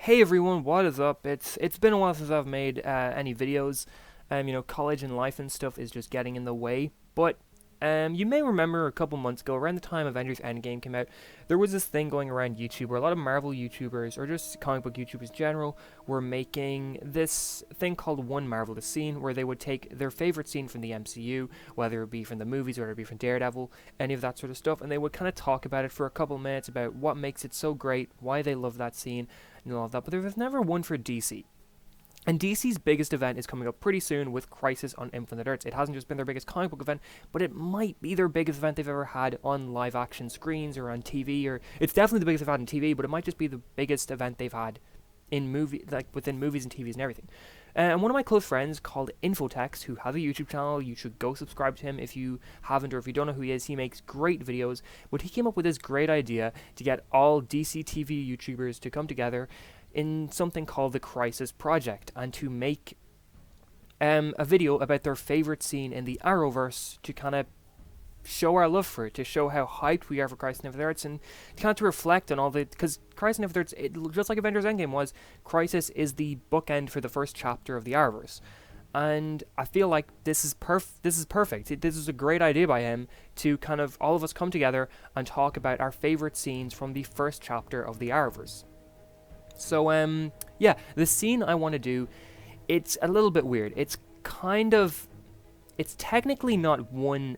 Hey everyone, what is up? It's been a while since I've made any videos. College and life and stuff is just getting in the way. But you may remember a couple months ago, around the time Avengers Endgame came out, there was this thing going around YouTube where a lot of Marvel YouTubers, or just comic book YouTubers in general, were making this thing called One Marvelous Scene, where they would take their favorite scene from the MCU, whether it be from the movies, whether it be from Daredevil, any of that sort of stuff, and they would kind of talk about it for a couple minutes about what makes it so great, why they love that scene, and all of that. But there was never one for DC. And DC's biggest event is coming up pretty soon with Crisis on Infinite Earths. It hasn't just been their biggest comic book event, but it might be their biggest event they've ever had on live action screens or on TV. Or it's definitely the biggest they've had on TV, but it might just be the biggest event they've had in within movies and TVs and everything. And one of my close friends called Infotex, who has a YouTube channel, you should go subscribe to him if you haven't, or if you don't know who he is. He makes great videos, but he came up with this great idea to get all DCTV YouTubers to come together in something called the Crisis Project, and to make a video about their favorite scene in the Arrowverse, to kind of show our love for it, to show how hyped we are for Crisis on Infinite Earths, and to kind of to reflect on all the, because Crisis on Infinite Earths, just like Avengers Endgame was, Crisis is the bookend for the first chapter of the Arrowverse. And I feel like this is perfect. This is a great idea by him to kind of all of us come together and talk about our favorite scenes from the first chapter of the Arrowverse. So, yeah, the scene I want to do, it's a little bit weird. It's technically not one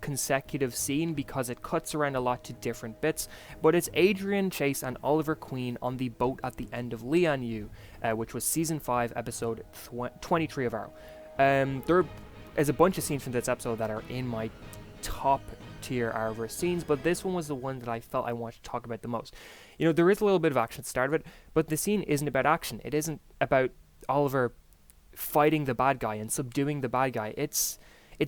consecutive scene because it cuts around a lot to different bits, but it's Adrian Chase and Oliver Queen on the boat at the end of Lian Yu, which was Season 5, Episode 23 of Arrow. There is a bunch of scenes from this episode that are in my top tier Arrowverse scenes, but this one was the one that I felt I wanted to talk about the most. You know, there is a little bit of action at the start of it, but the scene isn't about action. It isn't about Oliver fighting the bad guy and subduing the bad guy. It's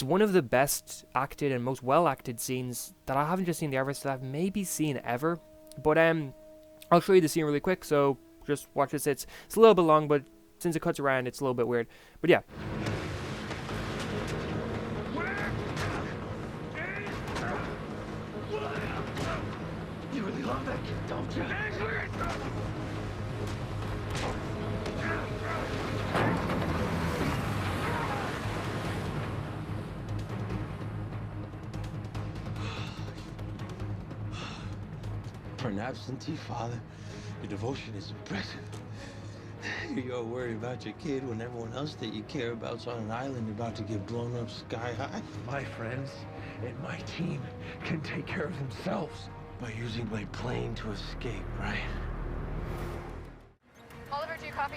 one of the best acted and most well acted scenes that I haven't just seen the Arrowverse, that I've maybe seen ever. But I'll show you the scene really quick, so just watch this. It's a little bit long, but since it cuts around, it's a little bit weird. But yeah. You really love that kid, don't you? For an absentee father, your devotion is impressive. You're worried about your kid when everyone else that you care about's on an island about to get blown up sky high. My friends and my team can take care of themselves by using my plane to escape, right? Oliver, do you copy?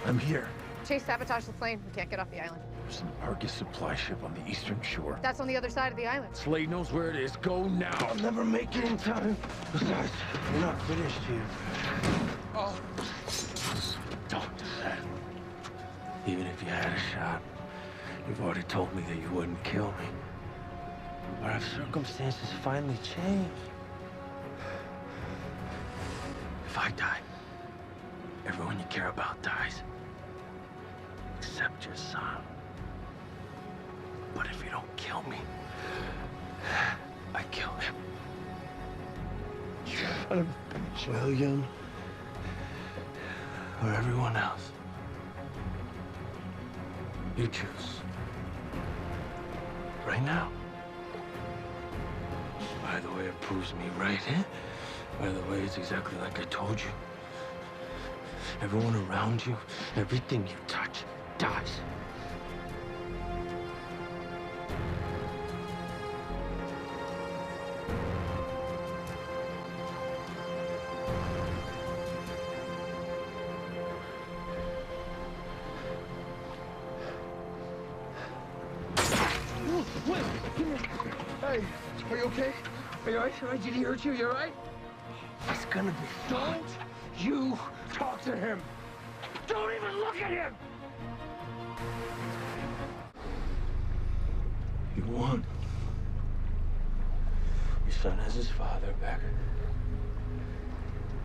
I'm here. Chase sabotaged the plane. We can't get off the island. There's an Argus supply ship on the eastern shore. That's on the other side of the island. Slade knows where it is. Go now. I'll never make it in time. Besides, we're not finished here. Oh. Don't do that. Even if you had a shot, you've already told me that you wouldn't kill me. What if circumstances finally change? If I die, everyone you care about dies. Except your son. But if you don't kill me, I kill him. William, or everyone else. You choose. Right now. By the way, it proves me right, eh? By the way, it's exactly like I told you. Everyone around you, everything you touch, dies. Wait, come here. Hey, are you okay? Are you alright? Did he hurt you? You alright? It's gonna be fine. Don't you talk to him. Don't even look at him. You won. Your son has his father back.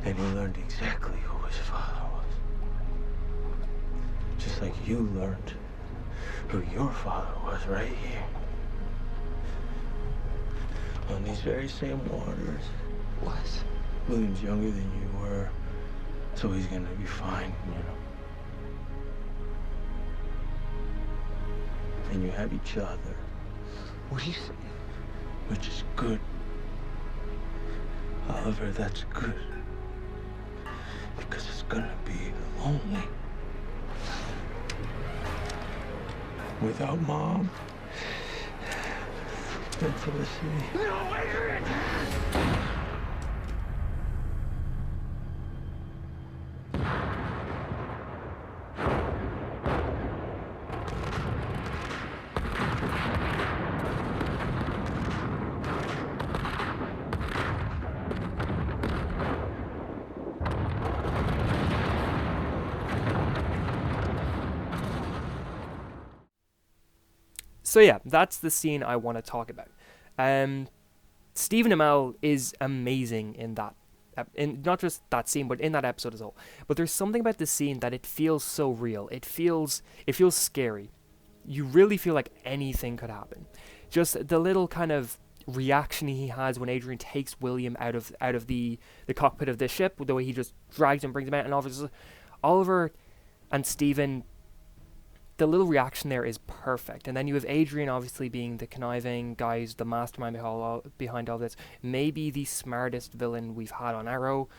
And he learned exactly who his father was. Just like you learned who your father was right here. On these very same waters. What? William's younger than you were, so he's gonna be fine, you know. And you have each other. What are you saying? Which is good. Oliver, that's good. Because it's gonna be lonely. Without Mom and Felicity. No, Adrian! So yeah, that's the scene I want to talk about. Stephen Amell is amazing in that, in not just that scene, but in that episode as well. But there's something about this scene that it feels so real. It feels scary. You really feel like anything could happen. Just the little kind of reaction he has when Adrian takes William out of the cockpit of the ship, the way he just drags him, brings him out, and Oliver and Stephen. The little reaction there is perfect. And then you have Adrian obviously being the conniving guy who's the mastermind behind all this. Maybe the smartest villain we've had on Arrow.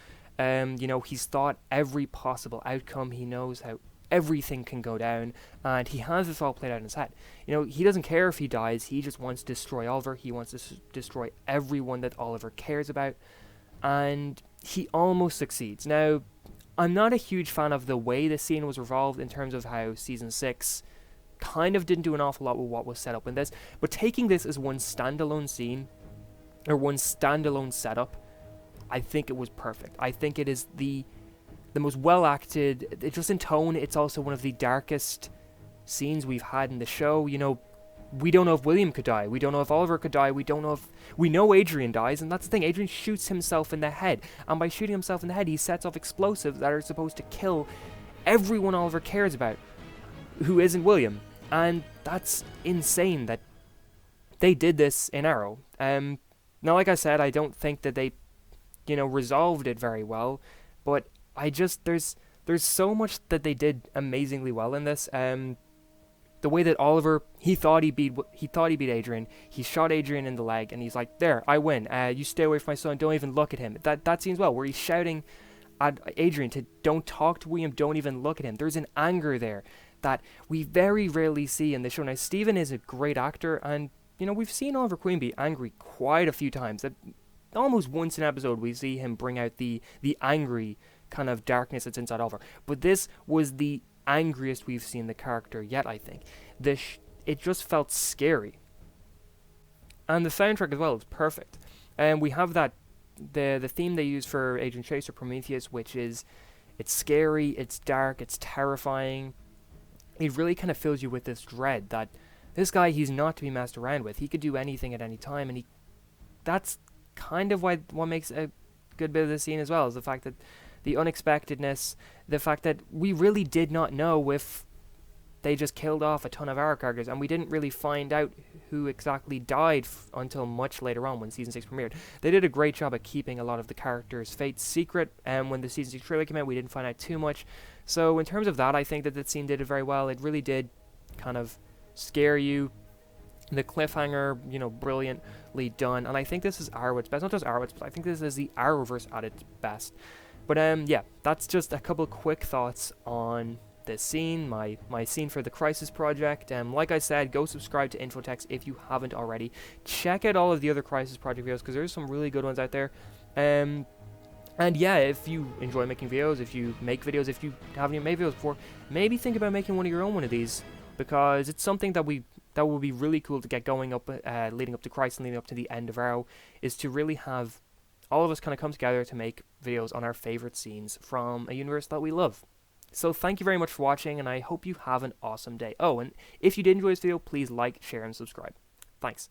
He's thought every possible outcome. He knows how everything can go down. And he has this all played out in his head. He doesn't care if he dies. He just wants to destroy Oliver. He wants to destroy everyone that Oliver cares about. And he almost succeeds. Now, I'm not a huge fan of the way the scene was resolved in terms of how Season 6 kind of didn't do an awful lot with what was set up in this, but taking this as one standalone scene, or one standalone setup, I think it was perfect. I think it is the most well-acted, just in tone, it's also one of the darkest scenes we've had in the show. We don't know if William could die. We don't know if Oliver could die. We know Adrian dies, and that's the thing. Adrian shoots himself in the head, and by shooting himself in the head, he sets off explosives that are supposed to kill everyone Oliver cares about, who isn't William. And that's insane that they did this in Arrow. Now, like I said, I don't think that they, resolved it very well, but there's so much that they did amazingly well in this. The way that Oliver, he thought he beat Adrian. He shot Adrian in the leg, and he's like, "There, I win. You stay away from my son. Don't even look at him." That seems well, where he's shouting at Adrian to don't talk to William. Don't even look at him. There's an anger there that we very rarely see in the show. Now, Stephen is a great actor, and we've seen Oliver Queen be angry quite a few times. Almost once an episode, we see him bring out the angry kind of darkness that's inside Oliver. But this was the angriest we've seen the character yet, I think. It just felt scary. And the soundtrack as well is perfect. And we have that, the theme they use for Agent Chase or Prometheus, which is, it's scary, it's dark, it's terrifying. It really kind of fills you with this dread that this guy, he's not to be messed around with. He could do anything at any time, and that's kind of what makes a good bit of the scene as well, is the fact that the unexpectedness, the fact that we really did not know if they just killed off a ton of our characters, and we didn't really find out who exactly died until much later on when Season 6 premiered. They did a great job at keeping a lot of the characters' fates secret, and when the Season 6 trailer came out, we didn't find out too much. So in terms of that, I think that scene did it very well. It really did kind of scare you. The cliffhanger, brilliantly done, and I think this is Arrow at its best. Not just Arrow, but I think this is the Arrowverse at its best. But yeah, that's just a couple quick thoughts on this scene, my scene for the Crisis Project. Like I said, go subscribe to Infotex if you haven't already. Check out all of the other Crisis Project videos, because there's some really good ones out there. And yeah, if you enjoy making videos, if you make videos, if you haven't even made videos before, maybe think about making one of these, because it's something that will be really cool to get going up, leading up to Crisis and leading up to the end of Arrow, is to really have all of us kind of come together to make videos on our favorite scenes from a universe that we love. So thank you very much for watching, and I hope you have an awesome day. Oh, and if you did enjoy this video, please like, share, and subscribe. Thanks.